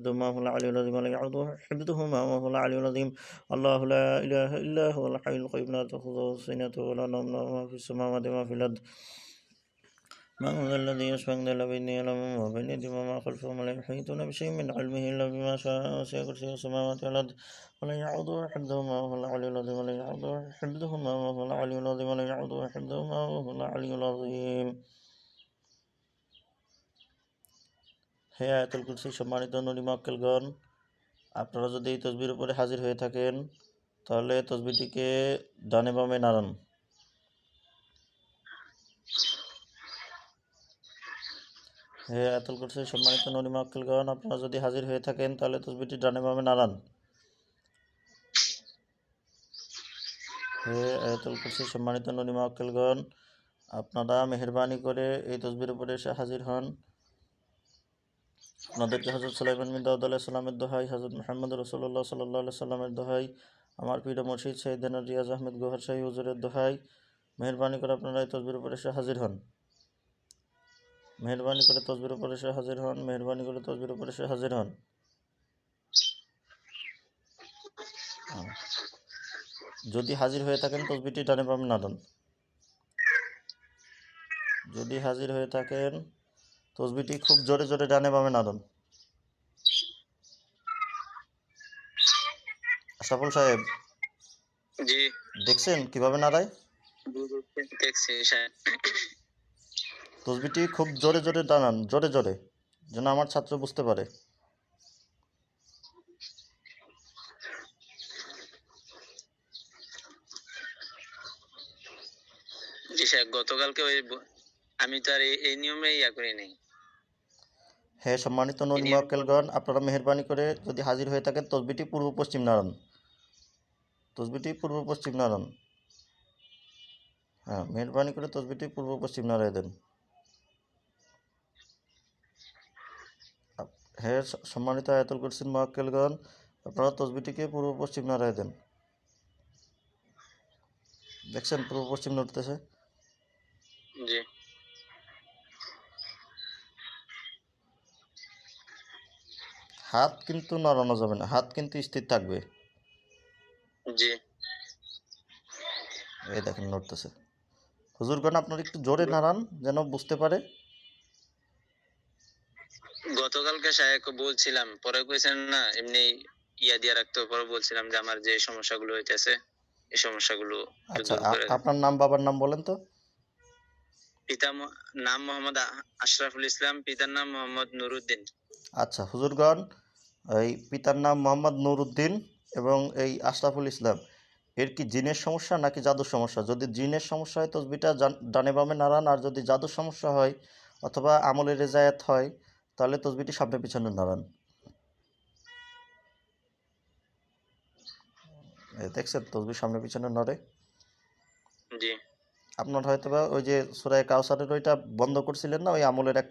حفظهما وهو العلي العظيم ولا يعوده حفظهما وهو العلي العظيم الله لا إله إلا هو الحي القيوم لا تأخذه سنة ولا نوم له ما في السماوات وما في الأرض من ذا الذي يشفع عنده بين يعلم ما بين يديهم وما خلفهم ولا يحيطون بشيء من علمه إلا بما شاء وسع كرسيه السماوات والأرض ولا يعوده حفظهما وهو العلي العظيم ولا يعوده حفظهما وهو العلي العظيم ولا يعوده حفظهما وهو العلي العظيم হে আয়াতুল কুরসি সম্মানিত নবী মক্কেলগণ, আপনারা যদি এই তসবির উপরে হাজির হয়ে থাকেন তাহলে তসবিটিকে ডানে বামে নাড়ান। হে আয়াতুল কুরসি সম্মানিত নবী মক্কেলগণ, আপনারা যদি হাজির হয়ে থাকেন তাহলে তসবিটি ডানে বামে নাড়ান। হে আয়াতুল কুরসি সম্মানিত নবী মক্কেলগণ, আপনারা মেহেরবানি করে এই তসবির উপরে এসে হাজির হন। আপনাদেরকে হযরত সুলাইমান বিন দাউদ আলাইহিস সালামের দোহাই, হযরত মুহাম্মদ রাসূলুল্লাহ সাল্লাল্লাহু আলাইহি সাল্লামের দোহাই, আমার প্রিয় মুর্শিদ সাইয়েদনা রিয়াজ আহমেদ গোহার শাহী হুজুরের দোহাই, মেহেরবানি করে আপনারা এই তসবির উপরে এসে হাজির হন। মেহেরবানি করে তসবির উপরে এসে হাজির হন। মেহেরবানি করে তসবির উপরে এসে হাজির হন। যদি হাজির হয়ে থাকেন তসবিটি ডানে বামে নাড়ান। যদি হাজির হয়ে থাকেন তসবিটি খুব জোরে জোরে ডানে বামে নাড়ান। আশরাফুল সাহেব, জি দেখছেন কিভাবে নাড়ায়? দেখছি স্যার। তসবিটি খুব জোরে জোরে টানান, জোরে জোরে, যেন আমার ছাত্র বুঝতে পারে। জি স্যার, গতকালকে আমি তো আর এই নিয়মে করি নাই। হ্যাঁ সম্মানিত নবী মুআক্কেলগণ, আপনারা মেহেরবানি করে যদি হাজির হয়ে থাকেন তসবিটি পূর্ব পশ্চিম নাড়ান। তসবিটি পূর্ব পশ্চিম নাড়ান। হ্যাঁ, মেহেরবানি করে তসবিটি পূর্ব পশ্চিম নাড়িয়ে দেন। হ্যাঁ সম্মানিত আয়াতুল কুরসির মুআক্কেলগণ, আপনারা তসবিটিকে পূর্ব পশ্চিম নাড়িয়ে দেন। দেখছেন পূর্ব পশ্চিম নড়তেছে? জি। হাত কিন্তু নড়ানো যাবে না, হাত কিন্তু স্থির থাকবে। জি। এই দেখেন নড়তেছে। হুজুরগণ আপনারা একটু জোরে নাড়ান যেন বুঝতে পারে। গতকালকে সাহেবকে বলছিলাম, পরে কইছেন না এমনি দিয়ে রাখতে, পরে বলছিলাম যে আমার যে সমস্যাগুলো হইতেছে এই সমস্যাগুলো আচ্ছা, দূর করে। আপনার নাম বাবার নাম বলেন তো? নাম মোহাম্মদ আশরাফুল ইসলাম, পিতার নাম মোহাম্মদ নুরুদ্দিন। আচ্ছা হুজুরগণ, এই পিতার নাম মোহাম্মদ নুরুদ্দিন এবং এই আশরাফুল ইসলাম, এর কি জিনের সমস্যা নাকি জাদুর সমস্যা? যদি জিনের সমস্যা হয় তসবিটা ডানে বামে নাড়ান, আর যদি জাদুর সমস্যা হয় অথবা আমলের রেজায়াত হয় তাহলে তসবিটি সামনে পিছনে নাড়ান। দেখছেন তসবি সামনে পিছনে নড়ে? জি। আপনার হয়তোবা ওই যে সূরা কাউসারের ওইটা বন্ধ করছিলেন না, ওই আমলের একটা